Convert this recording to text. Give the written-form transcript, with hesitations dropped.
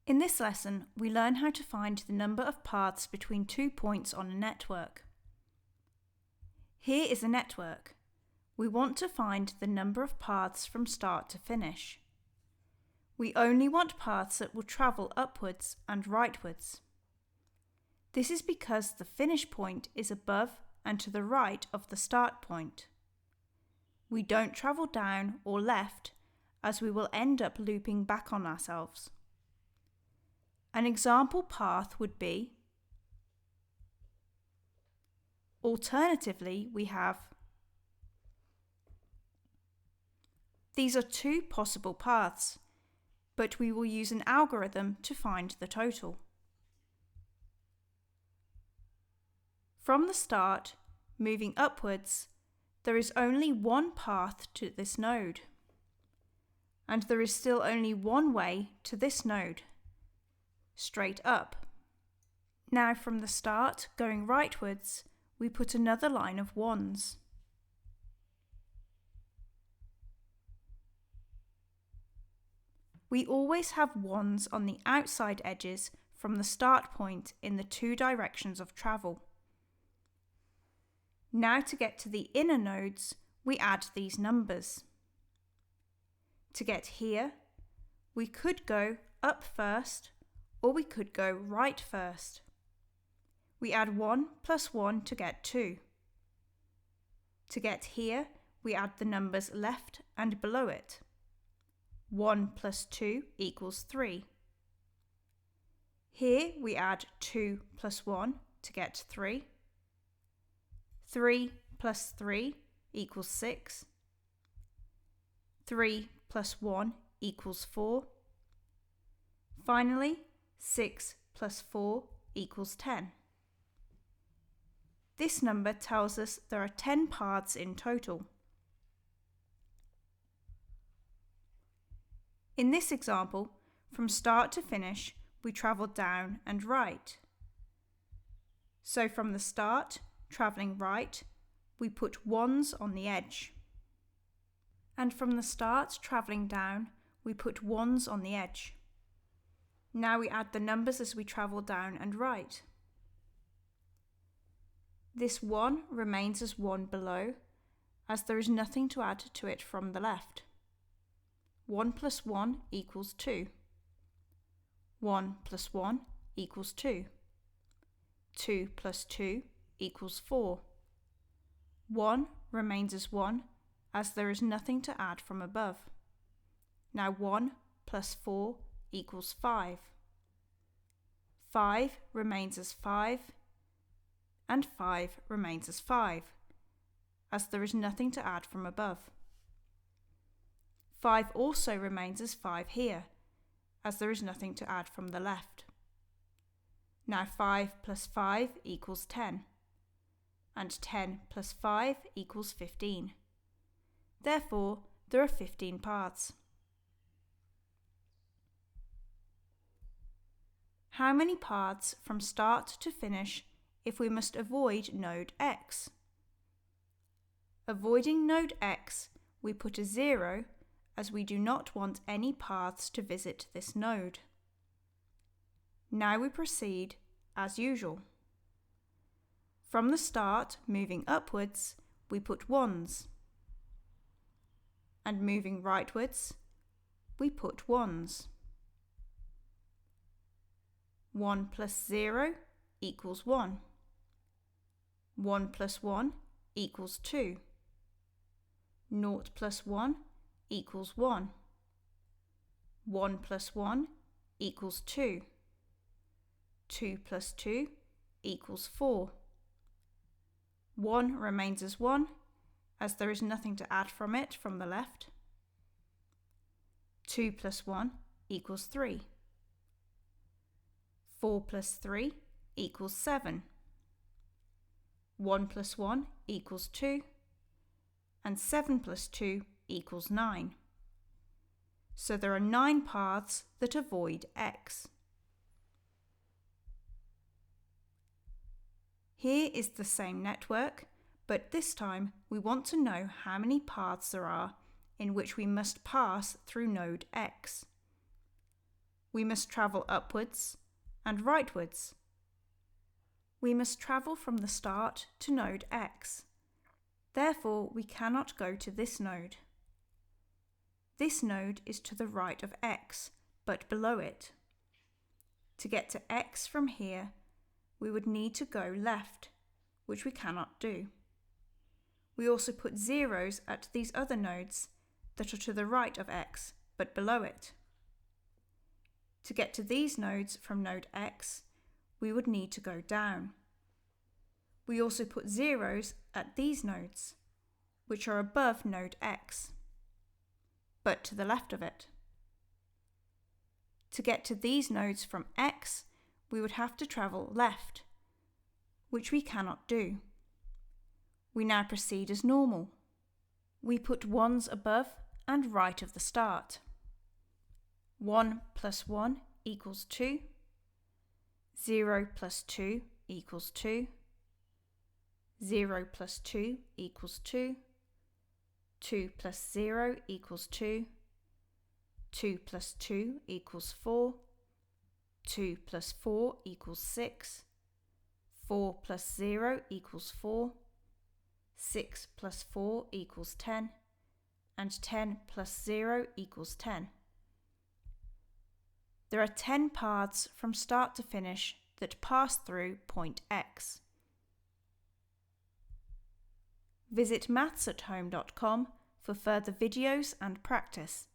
In this lesson, we learn how to find the number of paths between 2 points on a network. Here is a network. We want to find the number of paths from start to finish. We only want paths that will travel upwards and rightwards. This is because the finish point is above and to the right of the start point. We don't travel down or left, as we will end up looping back on ourselves. An example path would be, alternatively, we have, these are two possible paths, but we will use an algorithm to find the total. From the start, moving upwards, there is only one path to this node, and there is still only one way to this node, straight up. Now from the start, going rightwards, we put another line of ones. We always have ones on the outside edges from the start point in the two directions of travel. Now to get to the inner nodes, we add these numbers. To get here, we could go up first, or we could go right first. We add 1 plus 1 to get 2. To get here, we add the numbers left and below it. 1 plus 2 equals 3. Here we add 2 plus 1 to get 3. 3 plus 3 equals 6. 3 plus 1 equals 4. Finally, 6 plus 4 equals 10. This number tells us there are 10 paths in total. In this example, from start to finish, we travel down and right. So from the start, travelling right, we put ones on the edge. And from the start, travelling down, we put ones on the edge. Now we add the numbers as we travel down and right. This 1 remains as 1 below, as there is nothing to add to it from the left. 1 plus 1 equals 2. 1 plus 1 equals 2. 2 plus 2 equals 4. 1 remains as 1, as there is nothing to add from above. Now 1 plus 4 equals 5. 5 remains as 5, and 5 remains as 5, as there is nothing to add from above. 5 also remains as 5 here, as there is nothing to add from the left. Now 5 plus 5 equals 10, and 10 plus 5 equals 15. Therefore, there are 15 paths. How many paths from start to finish if we must avoid node X? Avoiding node X, we put a 0 as we do not want any paths to visit this node. Now we proceed as usual. From the start, moving upwards, we put ones. And moving rightwards, we put ones. 1 plus 0 equals 1. 1 plus 1 equals 2. 0 plus 1 equals 1. 1 plus 1 equals 2. 2 plus 2 equals 4. 1 remains as 1, as there is nothing to add from it from the left. 2 plus 1 equals 3. 4 plus 3 equals 7. 1 plus 1 equals 2, and 7 plus 2 equals 9. So there are 9 paths that avoid X. Here is the same network, but this time we want to know how many paths there are in which we must pass through node X. we must travel upwards and rightwards. We must travel from the start to node X. Therefore, we cannot go to this node. This node is to the right of X, but below it. To get to X from here, we would need to go left, which we cannot do. We also put zeros at these other nodes that are to the right of X, but below it. To get to these nodes from node X, we would need to go down. We also put zeros at these nodes, which are above node X, but to the left of it. To get to these nodes from X, we would have to travel left, which we cannot do. We now proceed as normal. We put ones above and right of the start. 1 plus 1 equals 2. 0 plus 2 equals 2. 0 plus 2 equals 2. 2 plus 0 equals 2. 2 plus 2 equals 4. 2 plus 4 equals 6. 4 plus 0 equals 4. 6 plus 4 equals 10. And 10 plus 0 equals 10. There are 10 paths from start to finish that pass through point X. Visit mathsathome.com for further videos and practice.